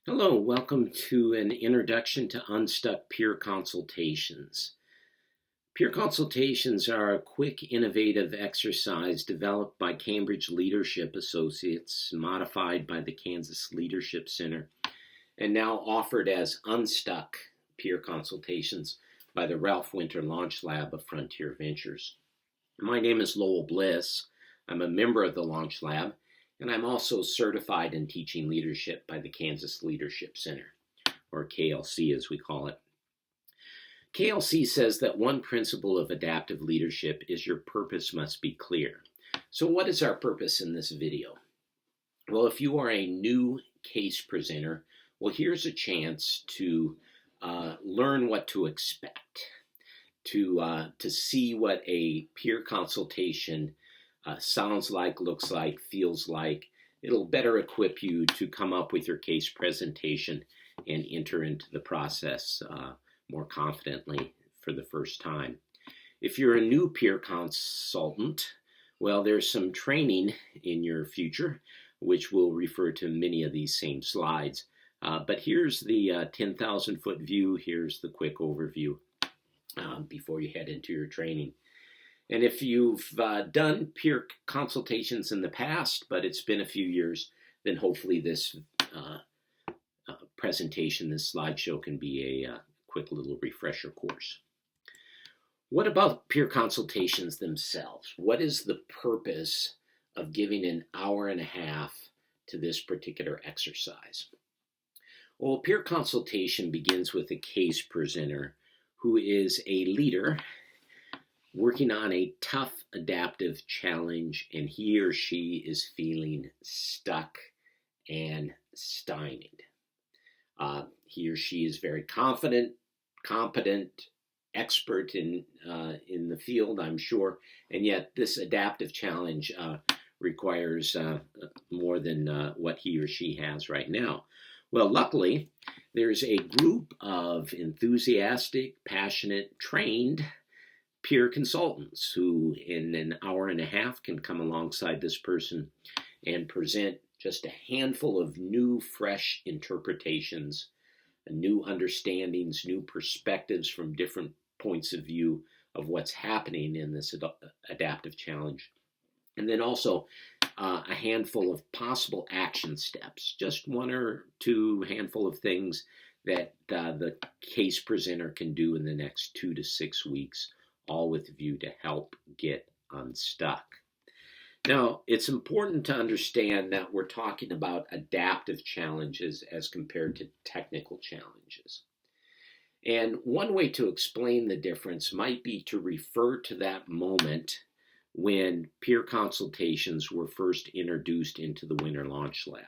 Hello, welcome to an introduction to Unstuck Peer Consultations. Peer consultations are a quick, innovative exercise developed by Cambridge Leadership Associates, modified by the Kansas Leadership Center, and now offered as Unstuck Peer Consultations by the Ralph Winter Launch Lab of Frontier Ventures. My name is Lowell Bliss. I'm a member of the Launch Lab, and I'm also certified in teaching leadership by the Kansas Leadership Center, or KLC as we call it. KLC says that one principle of adaptive leadership is your purpose must be clear. So what is our purpose in this video? Well, if you are a new case presenter, well, here's a chance to learn what to expect, to see what a peer consultation sounds like, looks like, feels like. It'll better equip you to come up with your case presentation and enter into the process more confidently for the first time. If you're a new peer consultant, well, there's some training in your future, which will refer to many of these same slides. But here's the 10,000-foot view. Here's the quick overview before you head into your training. And if you've done peer consultations in the past, but it's been a few years, then hopefully this presentation, this slideshow can be a quick little refresher course. What about peer consultations themselves? What is the purpose of giving an hour and a half to this particular exercise? Well, peer consultation begins with a case presenter who is a leader working on a tough adaptive challenge, and he or she is feeling stuck and stymied. He or she is very confident, competent, expert in the field, I'm sure, and yet this adaptive challenge requires more than what he or she has right now. Well, luckily, there's a group of enthusiastic, passionate, trained peer consultants who in an hour and a half can come alongside this person and present just a handful of new, fresh interpretations, new understandings, new perspectives from different points of view of what's happening in this adaptive challenge. And then also a handful of possible action steps, just one or two handful of things that the case presenter can do in the next 2 to 6 weeks, all with a view to help get unstuck. Now, it's important to understand that we're talking about adaptive challenges as compared to technical challenges. And one way to explain the difference might be to refer to that moment when peer consultations were first introduced into the Winter Launch Lab,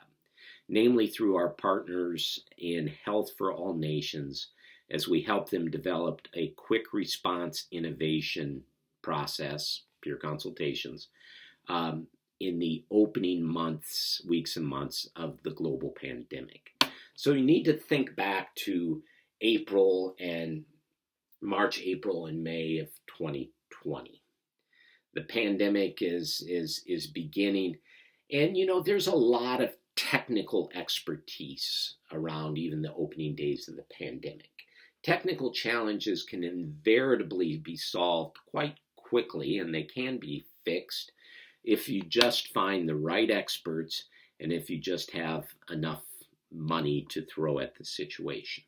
namely through our partners in Health for All Nations, as we help them develop a quick response innovation process, peer consultations, in the opening months, weeks and months of the global pandemic. So you need to think back to March, April, and May of 2020. The pandemic is beginning, and there's a lot of technical expertise around even the opening days of the pandemic. Technical challenges can invariably be solved quite quickly, and they can be fixed if you just find the right experts and if you just have enough money to throw at the situation.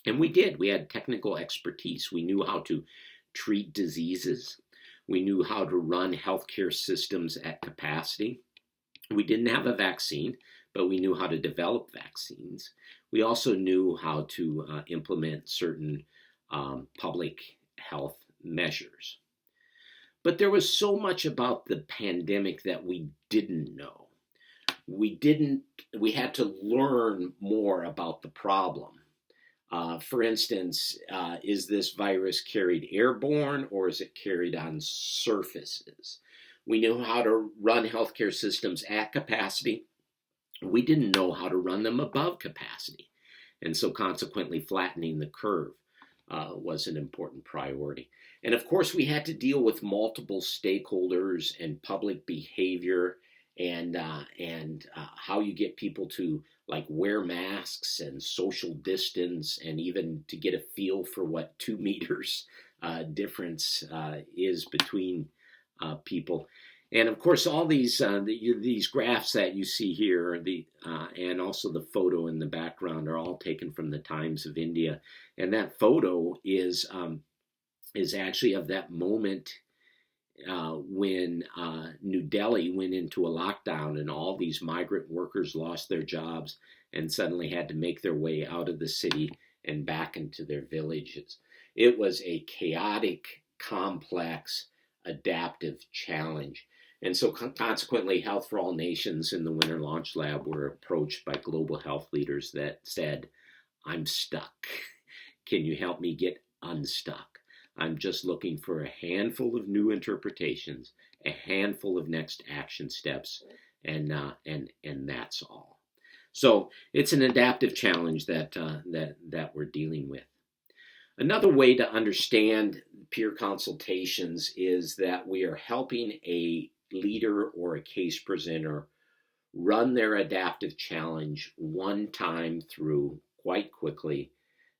And we did. We had technical expertise. We knew how to treat diseases. We knew how to run healthcare systems at capacity. We didn't have a vaccine, but we knew how to develop vaccines. We also knew how to implement certain public health measures. But there was so much about the pandemic that we didn't know. We had to learn more about the problem. For instance, is this virus carried airborne or is it carried on surfaces? We knew how to run healthcare systems at capacity. We didn't know how to run them above capacity. And so consequently, flattening the curve was an important priority. And of course, we had to deal with multiple stakeholders and public behavior and how you get people to like wear masks and social distance, and even to get a feel for what 2 meters difference is between people. And of course, all these graphs that you see here, and also the photo in the background, are all taken from the Times of India. And that photo is actually of that moment when New Delhi went into a lockdown, and all these migrant workers lost their jobs and suddenly had to make their way out of the city and back into their villages. It was a chaotic, complex, adaptive challenge. And so consequently, Health for All Nations in the Winter Launch Lab were approached by global health leaders that said, "I'm stuck. Can you help me get unstuck? I'm just looking for a handful of new interpretations, a handful of next action steps, and that's all." So it's an adaptive challenge that we're dealing with. Another way to understand peer consultations is that we are helping a leader or a case presenter run their adaptive challenge one time through quite quickly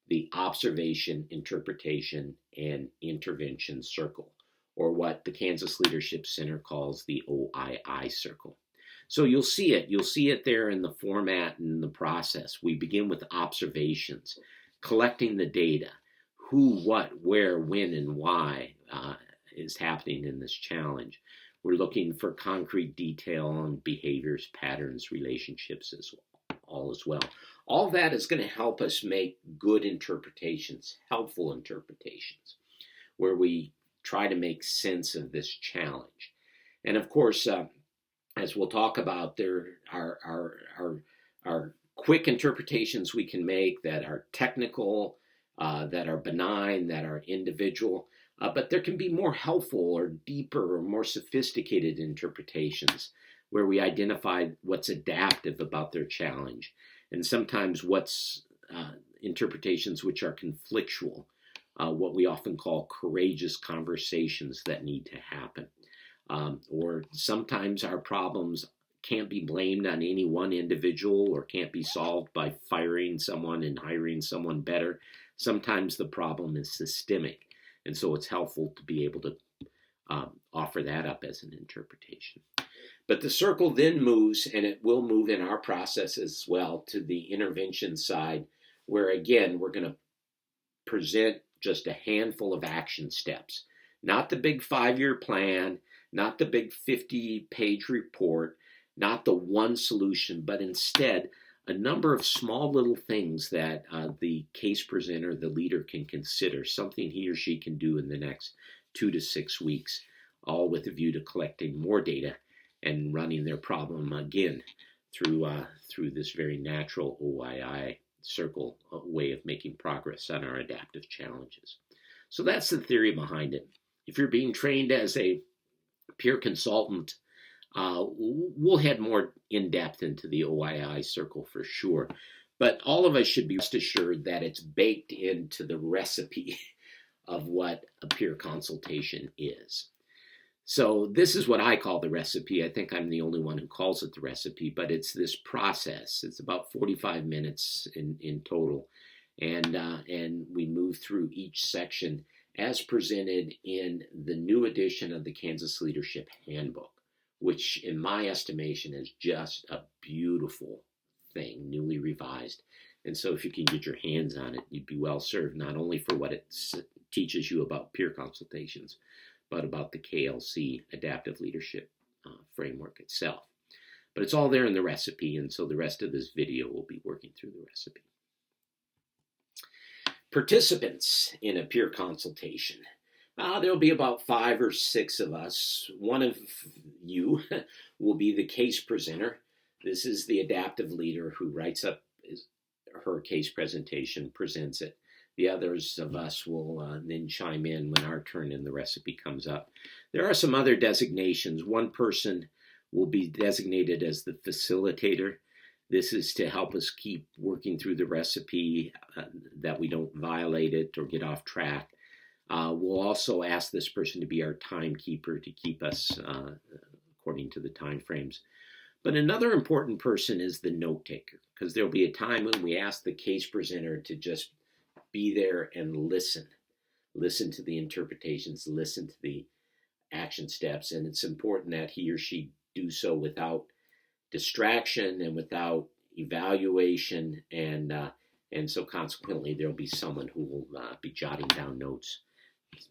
the observation, interpretation, and intervention circle, or what the Kansas Leadership Center calls the OII circle. So you'll see it there in the format and the process. We begin with observations, collecting the data, who, what, where, when, and why is happening in this challenge. We're looking for concrete detail on behaviors, patterns, relationships as well. All that is going to help us make good interpretations, helpful interpretations, where we try to make sense of this challenge. And of course, as we'll talk about, there are quick interpretations we can make that are technical, that are benign, that are individual, but there can be more helpful or deeper or more sophisticated interpretations where we identify what's adaptive about their challenge, and sometimes what's interpretations which are conflictual, what we often call courageous conversations that need to happen. Or sometimes our problems can't be blamed on any one individual or can't be solved by firing someone and hiring someone better. Sometimes the problem is systemic, and so it's helpful to be able to offer that up as an interpretation. But the circle then moves, and it will move in our process as well, to the intervention side, where again, we're going to present just a handful of action steps. Not the big 5-year plan, not the big 50-page report, not the one solution, but instead a number of small little things that the case presenter, the leader, can consider, something he or she can do in the next 2 to 6 weeks, all with a view to collecting more data and running their problem again through this very natural OII circle way of making progress on our adaptive challenges. So that's the theory behind it. If you're being trained as a peer consultant, we'll head more in depth into the OII circle for sure. But all of us should be rest assured that it's baked into the recipe of what a peer consultation is. So this is what I call the recipe. I think I'm the only one who calls it the recipe, but it's this process. It's about 45 minutes in total. And we move through each section as presented in the new edition of the Kansas Leadership Handbook, which in my estimation is just a beautiful thing, newly revised. And so if you can get your hands on it, you'd be well served, not only for what it teaches you about peer consultations, but about the KLC adaptive leadership framework itself. But it's all there in the recipe, and so the rest of this video will be working through the recipe. Participants in a peer consultation. There'll be about 5 or 6 of us. One of you will be the case presenter. This is the adaptive leader who writes up her case presentation, presents it. The others of us will then chime in when our turn in the recipe comes up. There are some other designations. One person will be designated as the facilitator. This is to help us keep working through the recipe, that we don't violate it or get off track. We'll also ask this person to be our timekeeper to keep us according to the time frames. But another important person is the note taker, because there'll be a time when we ask the case presenter to just be there and listen. Listen to the interpretations, listen to the action steps, and it's important that he or she do so without distraction and without evaluation, and so consequently there'll be someone who will be jotting down notes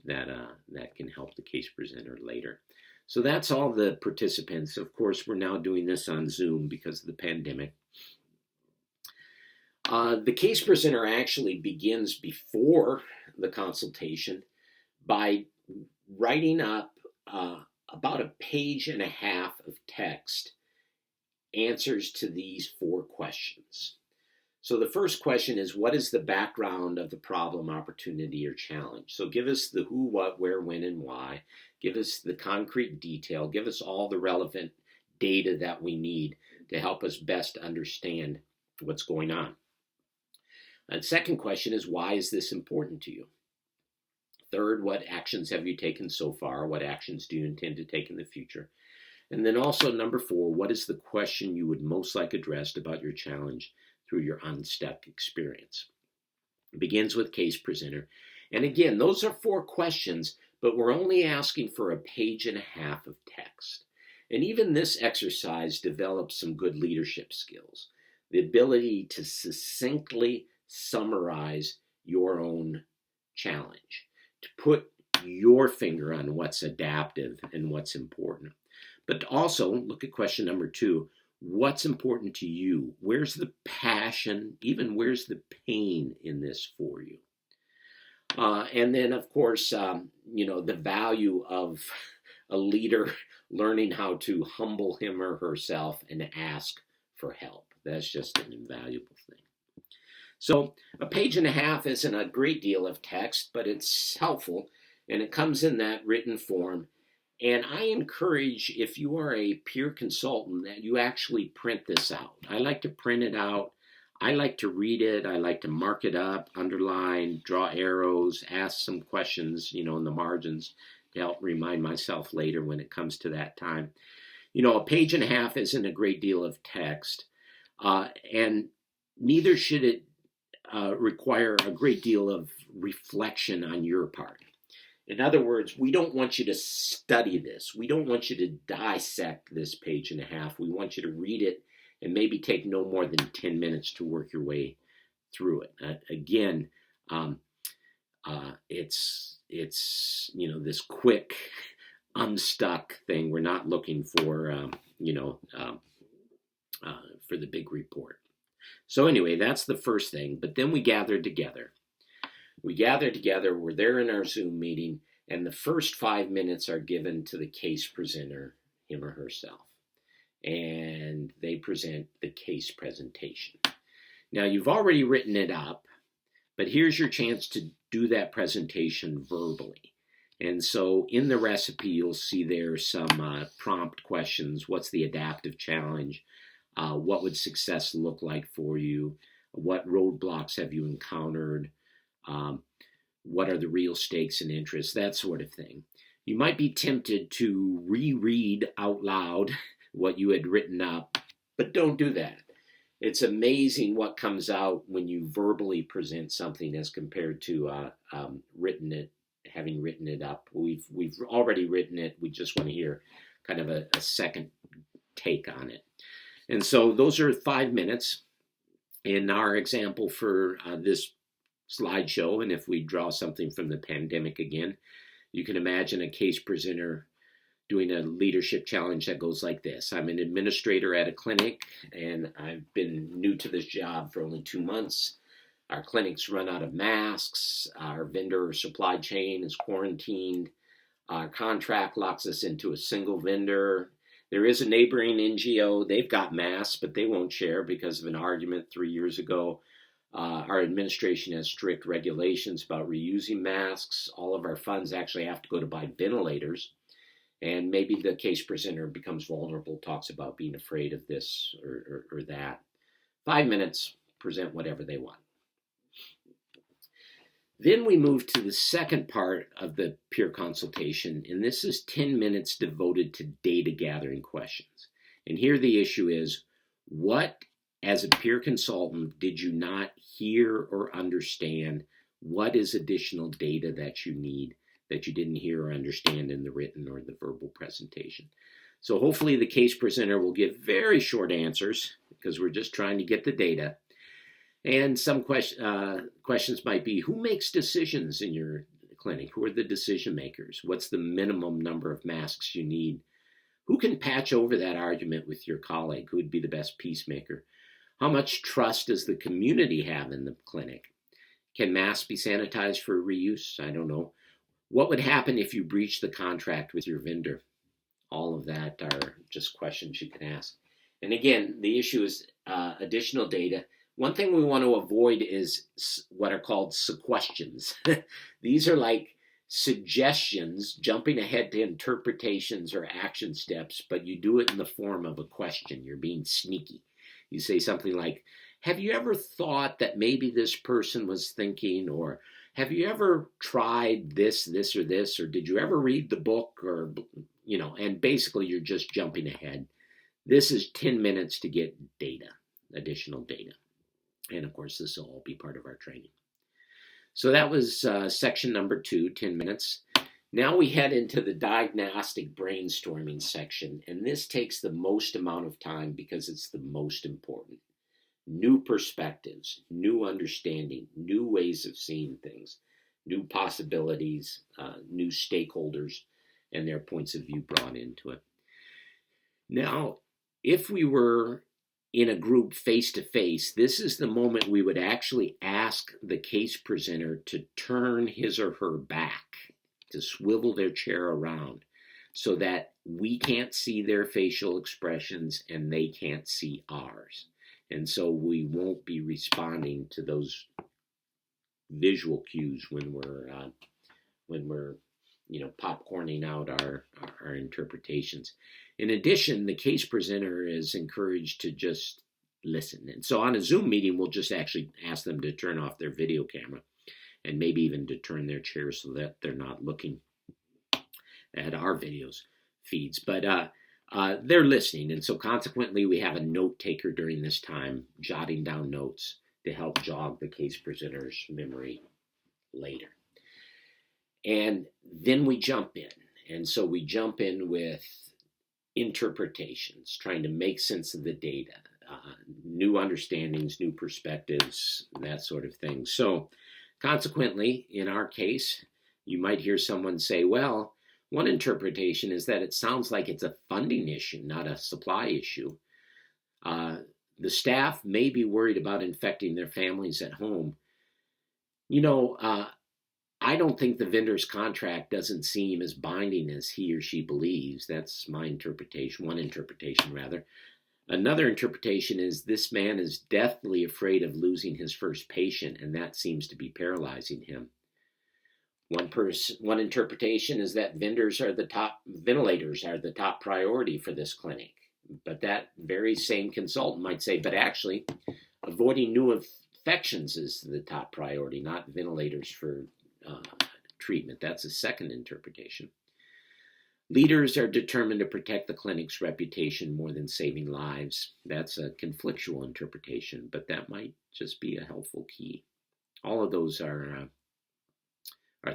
that can help the case presenter later. So that's all the participants. Of course, we're now doing this on Zoom because of the pandemic. The case presenter actually begins before the consultation by writing up about a page and a half of text answers to these 4 questions. So the first question is, what is the background of the problem, opportunity, or challenge? So give us the who, what, where, when, and why. Give us the concrete detail. Give us all the relevant data that we need to help us best understand what's going on. And second question is, why is this important to you? Third, what actions have you taken so far? What actions do you intend to take in the future? And then also number 4, what is the question you would most like addressed about your challenge through your Unstuck experience? It begins with case presenter. And again, those are 4 questions, but we're only asking for a page and a half of text. And even this exercise develops some good leadership skills. The ability to succinctly summarize your own challenge, to put your finger on what's adaptive and what's important. But also look at question number 2. What's important to you? Where's the passion? Even where's the pain in this for you? And then, of course, the value of a leader learning how to humble him or herself and ask for help. That's just an invaluable thing. So a page and a half isn't a great deal of text, but it's helpful, and it comes in that written form. And I encourage, if you are a peer consultant, that you actually print this out. I like to print it out. I like to read it. I like to mark it up, underline, draw arrows, ask some questions, in the margins to help remind myself later when it comes to that time. A page and a half isn't a great deal of text, and neither should it require a great deal of reflection on your part. In other words, we don't want you to study this. We don't want you to dissect this page and a half. We want you to read it and maybe take no more than 10 minutes to work your way through it. Again, it's this quick unstuck thing. We're not looking for for the big report. So anyway, that's the first thing. But then we gather together. We're there in our Zoom meeting, and the first 5 minutes are given to the case presenter, him or herself. And they present the case presentation. Now, you've already written it up, but here's your chance to do that presentation verbally. And so in the recipe, you'll see there some prompt questions. What's the adaptive challenge? What would success look like for you? What roadblocks have you encountered? What are the real stakes and interests? That sort of thing. You might be tempted to reread out loud what you had written up, but don't do that. It's amazing what comes out when you verbally present something as compared to having written it up. We've already written it. We just want to hear kind of a second take on it. And so those are 5 minutes. In our example for this slideshow, and if we draw something from the pandemic again, you can imagine a case presenter doing a leadership challenge that goes like this. I'm an administrator at a clinic, and I've been new to this job for only 2 months. Our clinic's run out of masks. Our vendor supply chain is quarantined. Our contract locks us into a single vendor. There is a neighboring NGO. They've got masks, but they won't share because of an argument 3 years ago. Our administration has strict regulations about reusing masks. All of our funds actually have to go to buy ventilators. And maybe the case presenter becomes vulnerable, talks about being afraid of this or that. 5 minutes, present whatever they want. Then we move to the second part of the peer consultation, and this is 10 minutes devoted to data gathering questions. And here the issue is, what, as a peer consultant, did you not hear or understand? What is additional data that you need that you didn't hear or understand in the written or the verbal presentation? So hopefully the case presenter will give very short answers, because we're just trying to get the data. And some questions might be, who makes decisions in your clinic? Who are the decision makers? What's the minimum number of masks you need? Who can patch over that argument with your colleague? Who would be the best peacemaker? How much trust does the community have in the clinic? Can masks be sanitized for reuse? I don't know. What would happen if you breached the contract with your vendor? All of that are just questions you can ask. And again, the issue is additional data. One thing we want to avoid is what are called questions. These are like suggestions, jumping ahead to interpretations or action steps, but you do it in the form of a question. You're being sneaky. You say something like, have you ever thought that maybe this person was thinking, or have you ever tried this, or this, or did you ever read the book, or, and basically you're just jumping ahead. This is 10 minutes to get data, additional data. And of course, this will all be part of our training. So that was section number 2, 10 minutes. Now we head into the diagnostic brainstorming section, and this takes the most amount of time because it's the most important. New perspectives, new understanding, new ways of seeing things, new possibilities, new stakeholders, and their points of view brought into it. Now, if we were in a group face-to-face, this is the moment we would actually ask the case presenter to turn his or her back, to swivel their chair around so that we can't see their facial expressions and they can't see ours. And so we won't be responding to those visual cues when we're popcorning out our interpretations. In addition, the case presenter is encouraged to just listen. And so on a Zoom meeting, we'll just actually ask them to turn off their video camera and maybe even to turn their chair so that they're not looking at our videos feeds. But they're listening. And so consequently, we have a note taker during this time, jotting down notes to help jog the case presenter's memory later. And then we jump in. And so we jump in with interpretations, trying to make sense of the data, new understandings, new perspectives, that sort of thing. So consequently, in our case, you might hear someone say, well, one interpretation is that it sounds like it's a funding issue, not a supply issue. The staff may be worried about infecting their families at home. I don't think the vendor's contract doesn't seem as binding as he or she believes. That's my interpretation, one interpretation rather. Another interpretation is this man is deathly afraid of losing his first patient, and that seems to be paralyzing him. One interpretation is that ventilators are the top priority for this clinic. But that very same consultant might say, but actually, avoiding new infections is the top priority, not ventilators for treatment. That's a second interpretation. Leaders are determined to protect the clinic's reputation more than saving lives. That's a conflictual interpretation, but that might just be a helpful key. All of those are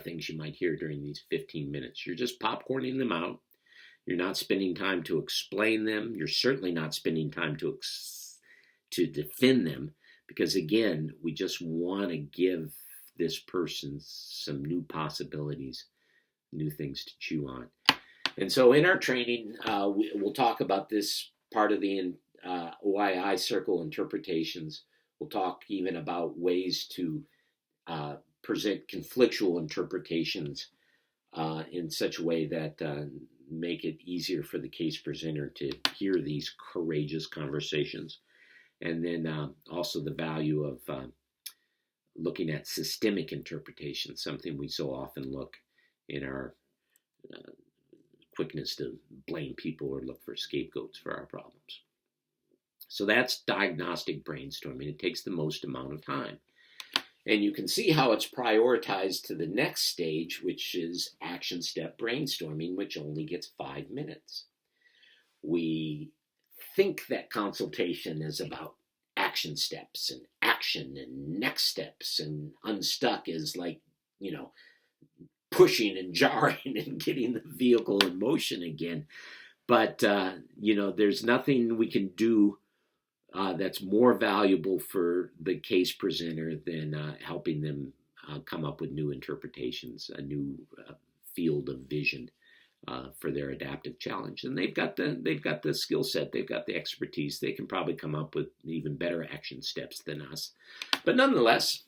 things you might hear during these 15 minutes. You're just popcorning them out. You're not spending time to explain them. You're certainly not spending time to defend them, because again, we just want to give this person some new possibilities, new things to chew on. And so in our training, we'll talk about this part of the OII circle interpretations. We'll talk even about ways to present conflictual interpretations in such a way that make it easier for the case presenter to hear these courageous conversations. And then also the value of looking at systemic interpretation, something we so often look in our quickness to blame people or look for scapegoats for our problems. So that's diagnostic brainstorming. It takes the most amount of time. And you can see how it's prioritized to the next stage, which is action step brainstorming, which only gets 5 minutes. We think that consultation is about action steps and action and next steps, and Unstuck is like, pushing and jarring and getting the vehicle in motion again. But, there's nothing we can do that's more valuable for the case presenter than helping them come up with new interpretations, a new field of vision for their adaptive challenge. And they've got the skill set, they've got the expertise. They can probably come up with even better action steps than us. But nonetheless,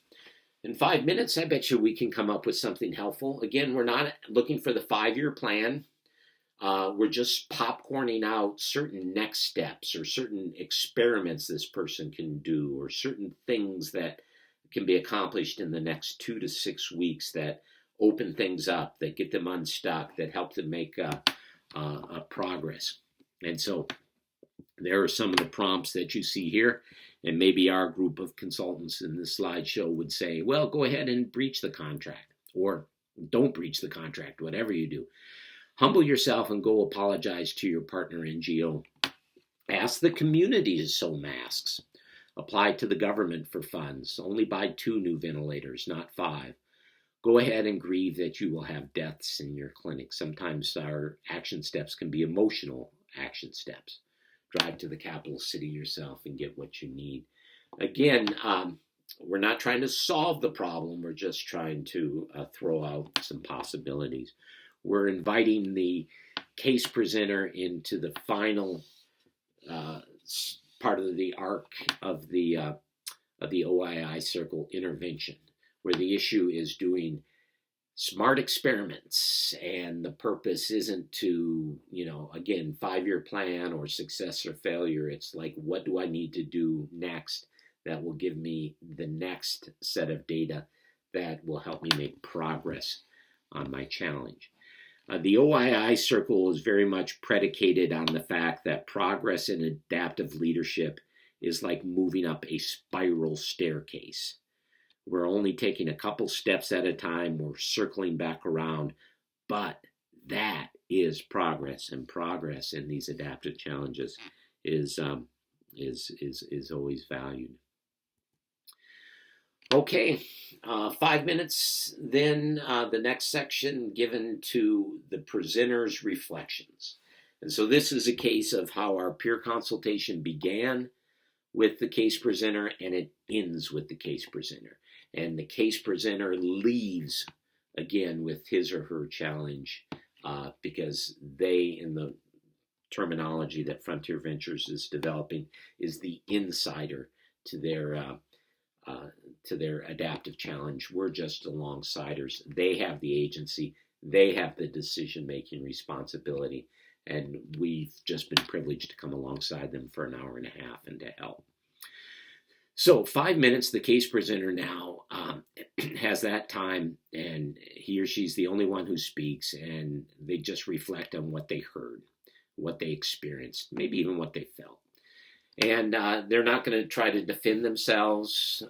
in 5 minutes, I bet you we can come up with something helpful. Again, we're not looking for the 5-year plan. We're just popcorning out certain next steps or certain experiments this person can do, or certain things that can be accomplished in the next 2 to 6 weeks that open things up, that get them unstuck, that help them make progress. And so there are some of the prompts that you see here. And maybe our group of consultants in this slideshow would say, well, go ahead and breach the contract, or don't breach the contract, whatever you do. Humble yourself and go apologize to your partner NGO. Ask the community to sew masks. Apply to the government for funds. Only buy 2 new ventilators, not 5. Go ahead and grieve that you will have deaths in your clinic. Sometimes our action steps can be emotional action steps. Drive to the capital city yourself and get what you need. Again, we're not trying to solve the problem. We're just trying to throw out some possibilities. We're inviting the case presenter into the final part of the arc of the OII circle intervention, where the issue is doing smart experiments, and the purpose isn't to, again, 5-year plan or success or failure. It's like, what do I need to do next that will give me the next set of data that will help me make progress on my challenge. The OII circle is very much predicated on the fact that progress in adaptive leadership is like moving up a spiral staircase. We're only taking a couple steps at a time. We're circling back around, but that is progress, and progress in these adaptive challenges is always valued. Okay, 5 minutes. Then the next section given to the presenter's reflections. And so this is a case of how our peer consultation began with the case presenter, and it ends with the case presenter. And the case presenter leaves again with his or her challenge because they, in the terminology that Frontier Ventures is developing, is the insider to their adaptive challenge. We're just alongsiders. They have the agency. They have the decision-making responsibility. And we've just been privileged to come alongside them for an hour and a half and to help. So 5 minutes, the case presenter now has that time, and he or she's the only one who speaks, and they just reflect on what they heard, what they experienced, maybe even what they felt. And they're not going to try to defend themselves,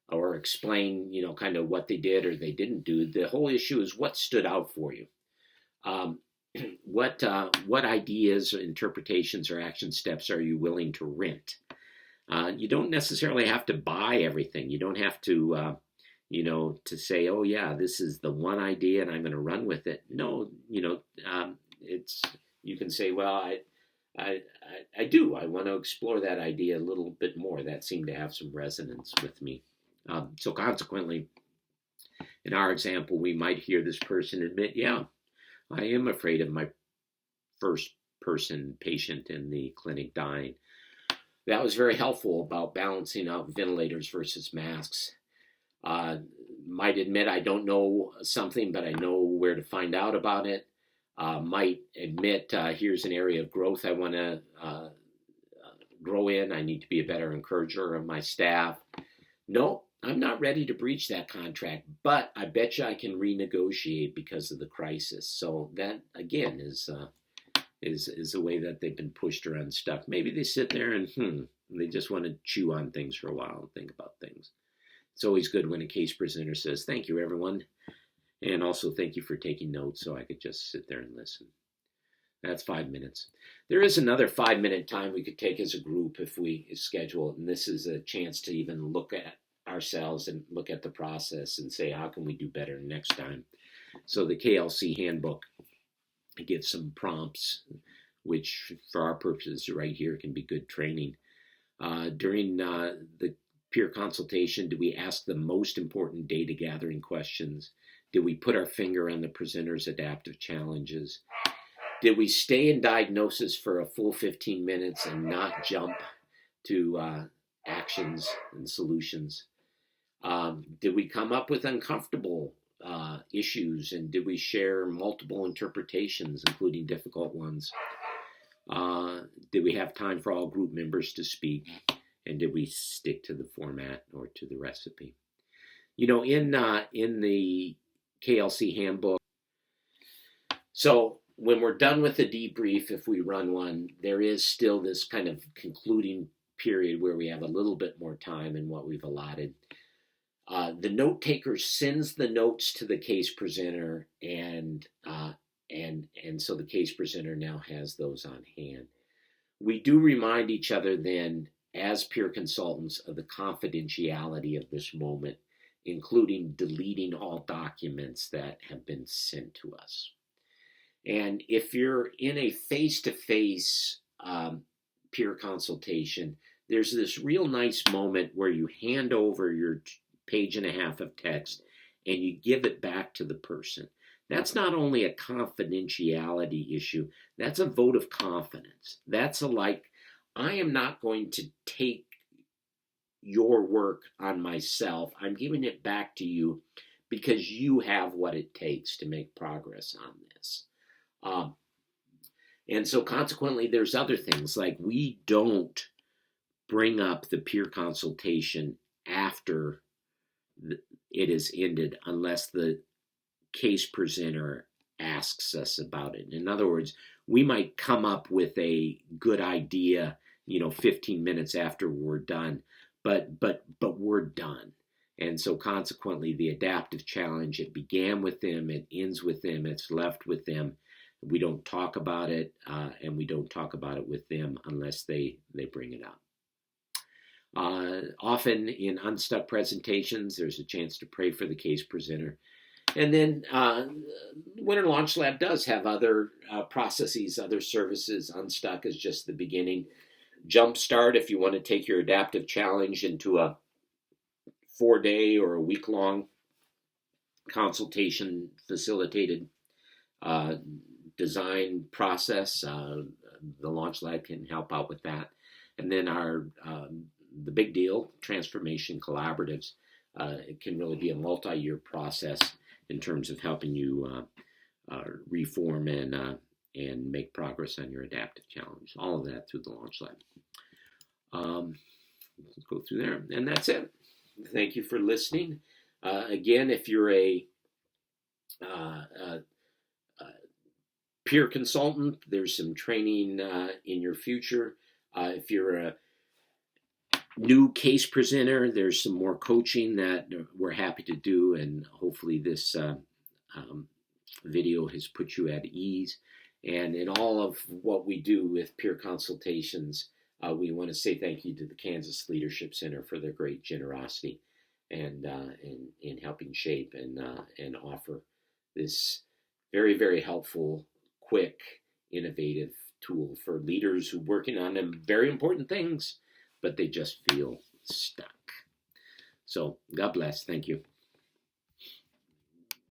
or explain, kind of what they did or they didn't do. The whole issue is what stood out for you. What ideas, interpretations, or action steps are you willing to rent? You don't necessarily have to buy everything. You don't have to, to say, oh yeah, this is the one idea and I'm going to run with it. No, you can say, well, I do. I want to explore that idea a little bit more. That seemed to have some resonance with me. So consequently, in our example, we might hear this person admit, yeah, I am afraid of my first person patient in the clinic dying. That was very helpful about balancing out ventilators versus masks. Might admit I don't know something, but I know where to find out about it. Might admit here's an area of growth I want to grow in. I need to be a better encourager of my staff. No, I'm not ready to breach that contract, but I bet you I can renegotiate because of the crisis. So that, again, is a way that they've been pushed or unstuck. Maybe they sit there and they just want to chew on things for a while and think about things. It's always good when a case presenter says, thank you, everyone. And also thank you for taking notes so I could just sit there and listen. That's 5 minutes. There is another 5-minute time we could take as a group if we schedule it. And this is a chance to even look at ourselves and look at the process and say, how can we do better next time? So the KLC handbook gives some prompts, which for our purposes right here can be good training. During the peer consultation, do we ask the most important data gathering questions? Did we put our finger on the presenter's adaptive challenges? Did we stay in diagnosis for a full 15 minutes and not jump to actions and solutions? Did we come up with uncomfortable issues, and did we share multiple interpretations, including difficult ones? Did we have time for all group members to speak, and did we stick to the format or to the recipe? You know, in the KLC handbook, so when we're done with the debrief, if we run one, there is still this kind of concluding period where we have a little bit more time in what we've allotted. The note taker sends the notes to the case presenter, and so the case presenter now has those on hand. We do remind each other then, as peer consultants, of the confidentiality of this moment, including deleting all documents that have been sent to us. And if you're in a face-to-face peer consultation, there's this real nice moment where you hand over your page and a half of text and you give it back to the person. That's not only a confidentiality issue, that's a vote of confidence. That's I am not going to take your work on myself. I'm giving it back to you because you have what it takes to make progress on this. And so consequently, there's other things like we don't bring up the peer consultation after it is ended unless the case presenter asks us about it. In other words, we might come up with a good idea, 15 minutes after we're done, but we're done. And so consequently, the adaptive challenge, it began with them, it ends with them, it's left with them. We don't talk about it, and we don't talk about it with them unless they bring it up. Often in Unstuck presentations, there's a chance to pray for the case presenter. And then Winter Launch Lab does have other processes, other services. Unstuck is just the beginning. Jumpstart, if you want to take your adaptive challenge into a 4-day or a week-long consultation facilitated design process. The Launch Lab can help out with that. And then the big deal, transformation collaboratives. It can really be a multi-year process in terms of helping you reform and make progress on your adaptive challenge. All of that through the Launch Lab. Let's go through there, and that's it. Thank you for listening. Again, if you're a peer consultant, there's some training in your future. If you're a new case presenter, there's some more coaching that we're happy to do, and hopefully this video has put you at ease. And in all of what we do with peer consultations, we want to say thank you to the Kansas Leadership Center for their great generosity and in helping shape and offer this very, very helpful, quick, innovative tool for leaders who are working on them very important things, but they just feel stuck. So God bless. Thank you.